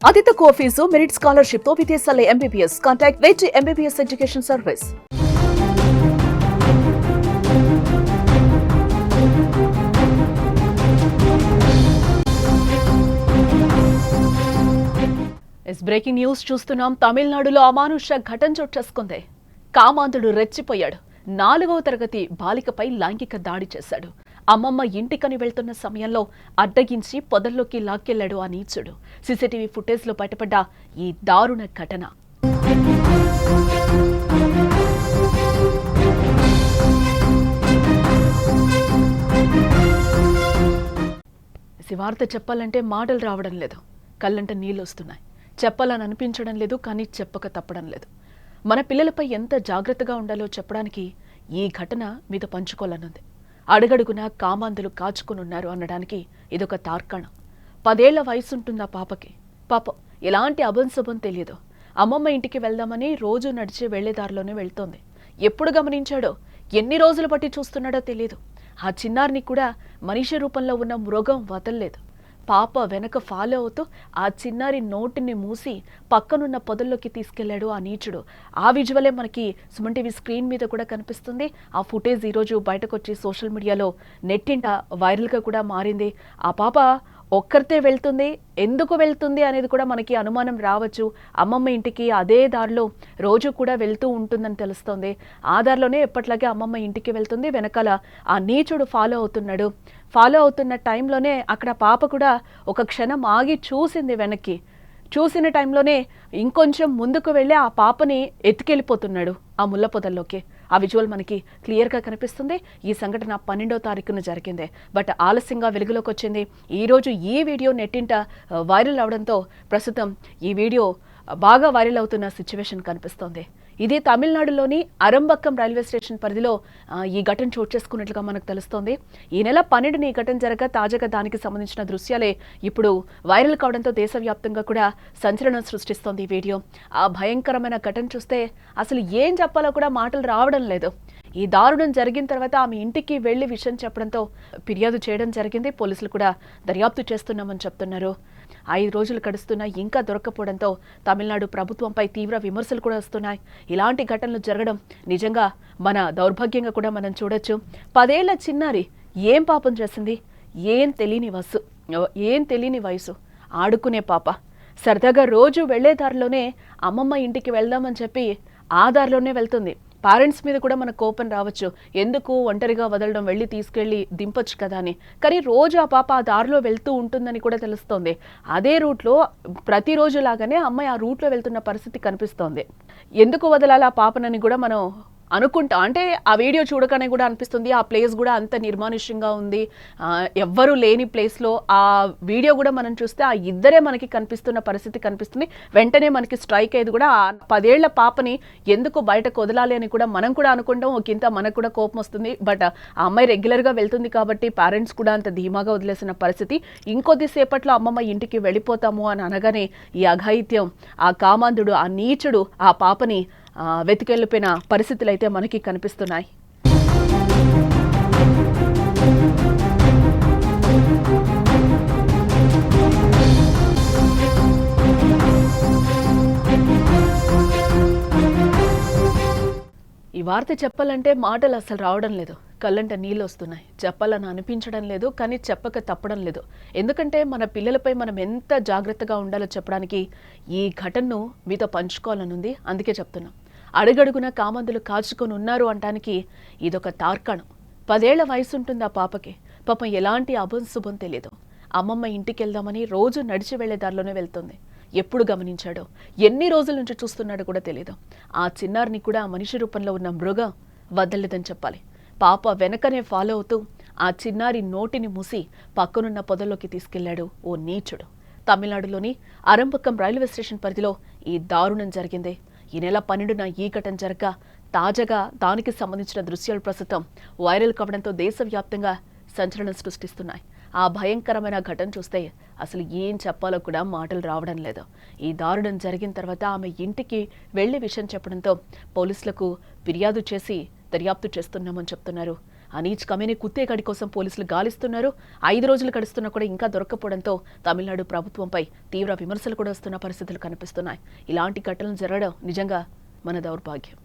అతి తక్కువ fee merit scholarship తో విదేశాల MBBS. Contact wait MBBS education service. Breaking news చూస్తున్నాం. తమిళనాడులో అమానుష ఘటన చోటు చేసుకుంది. కామాంధుడు రెచ్చిపోయాడు. 4వ తరగతి బాలికపై లైంగిక దాడి చేశాడు. అమ్మమ్మ ఇంటికని వెళ్తున్న సమయంలో అడ్డగించి పొదల్లోకి లాక్కెళ్లాడు ఆ నీచుడు. సీసీటీవీ ఫుటేజ్లో బయటపడ్డ ఈ దారుణ ఘటన. వార్త చెప్పాలంటే మాటలు రావడం లేదు, కళ్ళంట నీళ్ళు వస్తున్నాయి. చెప్పాలని అనిపించడం లేదు, కానీ చెప్పక తప్పడం లేదు. మన పిల్లలపై ఎంత జాగ్రత్తగా ఉండాలో చెప్పడానికి ఈ ఘటన మీద పంచుకోవాలనుంది. అడుగడుగునా కామాంధులు కాచుకునున్నారు అనడానికి ఇదొక తార్కాణం. 10 ఏళ్ల వయసు ఉంటుంది ఆ పాపకి. పాపం ఎలాంటి అభంశుభం తెలియదు. అమ్మమ్మ ఇంటికి వెళ్దామని రోజు నడిచి వెళ్లేదారిలోనే వెళ్తోంది. ఎప్పుడు గమనించాడో, ఎన్ని రోజులు బట్టి చూస్తున్నాడో తెలియదు. ఆ చిన్నారిని కూడా మనిషి రూపంలో ఉన్న మృగం వదల్లేదు. పాప వెనక ఫాలో అవుతూ ఆ చిన్నారి నోటిని మూసి పక్కనున్న పొదల్లోకి తీసుకెళ్లాడు ఆ నీచుడు. ఆ విజువలే మనకి సుమన్ టీవీ స్క్రీన్ మీద కూడా కనిపిస్తుంది. ఆ ఫుటేజ్ ఈరోజు బయటకు వచ్చి సోషల్ మీడియాలో నెట్టింట వైరల్గా కూడా మారింది. ఆ పాప ఒక్కరితే వెళ్తుంది. ఎందుకు వెళ్తుంది అనేది కూడా మనకి అనుమానం రావచ్చు. అమ్మమ్మ ఇంటికి అదే దారిలో రోజు కూడా వెళ్తూ ఉంటుందని తెలుస్తోంది. ఆ దారిలోనే ఎప్పట్లాగే అమ్మమ్మ ఇంటికి వెళ్తుంది. వెనకాల ఆ నీచుడు ఫాలో అవుతున్నాడు. ఫాలో అవుతున్న టైంలోనే అక్కడ పాప కూడా ఒక క్షణం ఆగి చూసింది. వెనక్కి చూసిన టైంలోనే ఇంకొంచెం ముందుకు వెళ్ళి ఆ పాపని ఎత్తుకెళ్ళిపోతున్నాడు ఆ ముళ్ళ పొదల్లోకి. ఆ విజువల్ మనకి క్లియర్గా కనిపిస్తుంది. ఈ సంఘటన 12వ తారీఖున జరిగింది. బట్ ఆలస్యంగా వెలుగులోకి వచ్చింది. ఈరోజు ఈ వీడియో నెట్టింట వైరల్ అవడంతో ప్రస్తుతం ఈ వీడియో బాగా వైరల్ అవుతున్న సిచ్యువేషన్ కనిపిస్తోంది. ఇది తమిళనాడులోని అరంబక్కం రైల్వే స్టేషన్ పరిధిలో ఈ ఘటన చోటు చేసుకున్నట్లుగా మనకు తెలుస్తోంది. ఈ నెల 12న ఈ ఘటన జరగ తాజాగా దానికి సంబంధించిన దృశ్యాలే ఇప్పుడు వైరల్ కావడంతో దేశవ్యాప్తంగా కూడా సంచలనం సృష్టిస్తోంది ఈ వీడియో. ఆ భయంకరమైన ఘటన చూస్తే అసలు ఏం చెప్పాలో కూడా మాటలు రావడం లేదు. ఈ దారుణం జరిగిన తర్వాత ఆమె ఇంటికి వెళ్లి విషయం చెప్పడంతో ఫిర్యాదు చేయడం జరిగింది. పోలీసులు కూడా దర్యాప్తు చేస్తున్నామని చెప్తున్నారు. 5 రోజులు గడుస్తున్నా ఇంకా దొరక్కపోవడంతో తమిళనాడు ప్రభుత్వంపై తీవ్ర విమర్శలు కూడా వస్తున్నాయి. ఇలాంటి ఘటనలు జరగడం నిజంగా మన దౌర్భాగ్యంగా కూడా మనం చూడొచ్చు. 10 ఏళ్ల చిన్నారి ఏం పాపం చేసింది? ఏం తెలియని వయసు, ఆడుకునే పాప. సరదాగా రోజు వెళ్లే దారిలోనే అమ్మమ్మ ఇంటికి వెళ్దామని చెప్పి ఆ దారిలోనే వెళ్తుంది. పేరెంట్స్ మీద కూడా మన కోపం రావచ్చు, ఎందుకు ఒంటరిగా వదలడం, వెళ్ళి తీసుకెళ్ళి దింపొచ్చు కదా అని. కానీ రోజు ఆ పాప ఆ దారిలో వెళ్తూ ఉంటుందని కూడా తెలుస్తోంది. అదే రూట్లో ప్రతిరోజు లాగానే అమ్మాయి ఆ రూట్లో వెళ్తున్న పరిస్థితి కనిపిస్తోంది. ఎందుకు వదలాలి ఆ పాపనని కూడా మనం అనుకుంటా. అంటే ఆ వీడియో చూడగానే కూడా అనిపిస్తుంది ఆ ప్లేస్ కూడా అంత నిర్మానుష్యంగా ఉంది. ఎవ్వరూ లేని ప్లేస్లో ఆ వీడియో కూడా మనం చూస్తే ఆ ఇద్దరే మనకి కనిపిస్తున్న పరిస్థితి కనిపిస్తుంది. వెంటనే మనకి స్ట్రైక్ అయ్యేది కూడా 10 ఏళ్ల పాపని ఎందుకు బయటకు వదలాలి అని కూడా మనం కూడా అనుకుంటాం. ఒకంత మనకు కూడా కోపం వస్తుంది. బట్ ఆ అమ్మాయి రెగ్యులర్గా వెళ్తుంది కాబట్టి పేరెంట్స్ కూడా అంత ధీమాగా వదిలేసిన పరిస్థితి. ఇంకొద్దిసేపట్లో అమ్మమ్మ ఇంటికి వెళ్ళిపోతాము అని అనగానే ఈ అఘాయిత్యం, ఆ కామాంధుడు, ఆ నీచుడు ఆ పాపని వెతికెళ్ళిపోయిన పరిస్థితులు అయితే మనకి కనిపిస్తున్నాయి. ఈ వార్త చెప్పాలంటే మాటలు అసలు రావడం లేదు, కళ్ళంట నీళ్ళు వస్తున్నాయి. చెప్పాలని అనిపించడం లేదు, కానీ చెప్పక తప్పడం లేదు. ఎందుకంటే మన పిల్లలపై మనం ఎంత జాగ్రత్తగా ఉండాలో చెప్పడానికి ఈ ఘటనను మీతో పంచుకోవాలనుంది. అందుకే చెప్తున్నాం. అడుగడుగున కామందులు కాచుకొని ఉన్నారు అంటానికి ఇదొక తార్కాణం. 10 ఏళ్ల వయసు ఉంటుంది ఆ పాపకి. పాపం ఎలాంటి అభంశుభం తెలియదు. అమ్మమ్మ ఇంటికి వెళ్దామని రోజు నడిచి వెళ్లే దారిలోనే వెళ్తుంది. ఎప్పుడు గమనించాడో, ఎన్ని రోజుల నుంచి చూస్తున్నాడో కూడా తెలియదు. ఆ చిన్నారిని కూడా మనిషి రూపంలో ఉన్న మృగం వదలలేదని చెప్పాలి. పాప వెనకనే ఫాలో అవుతూ ఆ చిన్నారి నోటిని మూసి పక్కనున్న పొదల్లోకి తీసుకెళ్లాడు ఓ నీచుడు. తమిళనాడులోని అరంబక్కం రైల్వే స్టేషన్ పరిధిలో ఈ దారుణం జరిగింది. ఈ నెల 12న ఈ ఘటన జరగ తాజాగా దానికి సంబంధించిన దృశ్యాలు ప్రస్తుతం వైరల్ కావడంతో దేశవ్యాప్తంగా సంచలనం సృష్టిస్తున్నాయి. ఆ భయంకరమైన ఘటన చూస్తే అసలు ఏం చెప్పాలో కూడా మాటలు రావడం లేదు. ఈ దారుణం జరిగిన తర్వాత ఆమె ఇంటికి వెళ్లి విషయం చెప్పడంతో పోలీసులకు ఫిర్యాదు చేసి దర్యాప్తు చేస్తున్నామని చెప్తున్నారు. ఆ నీచ్ కమేని కుత్తేగాడి కోసం పోలీసులు గాలిస్తున్నారు. 5 రోజులు గడుస్తున్నా కూడా ఇంకా దొరక్కపోవడంతో తమిళనాడు ప్రభుత్వంపై తీవ్ర విమర్శలు కూడా వస్తున్న పరిస్థితులు కనిపిస్తున్నాయి. ఇలాంటి ఘటనలు జరగడం నిజంగా మన దౌర్భాగ్యం.